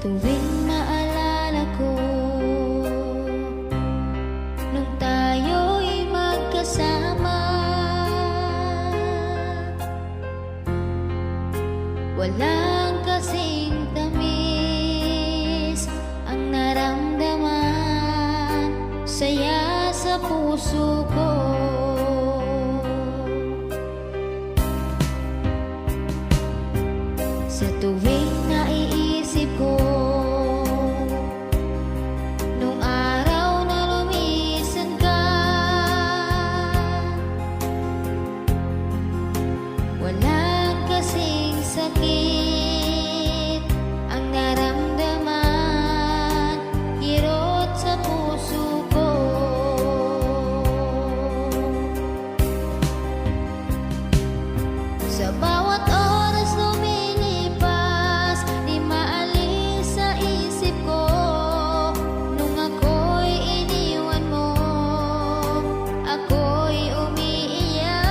tuwing maalala ko nung tayo'y magkasama, walang kasing tamis ang naramdaman, saya sa puso ko. Sa tuwing naiisip ko nung araw na lumisan ka, walang kasing sakit ang naramdaman, kirot sa puso ko. Sa bawat oras lumilipas, di maalis sa isip ko nung ako'y iniwan mo, ako'y umiiyak.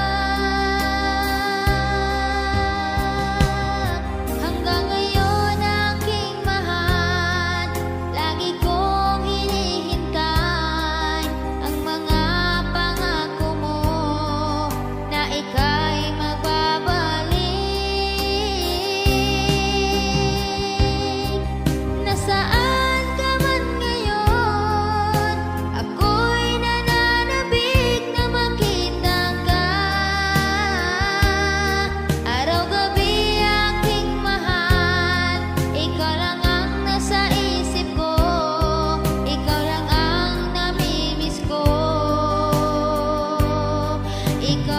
Hanggang ngayon aking mahal, lagi kong hinihintay ang mga pangako mo na ika'y magbabalik. Nasaan ka man ngayon, ako'y nananabik na makita ka. Araw-gabi aking mahal, ikaw lang ang nasa isip ko, ikaw lang ang namimiss ko, ikaw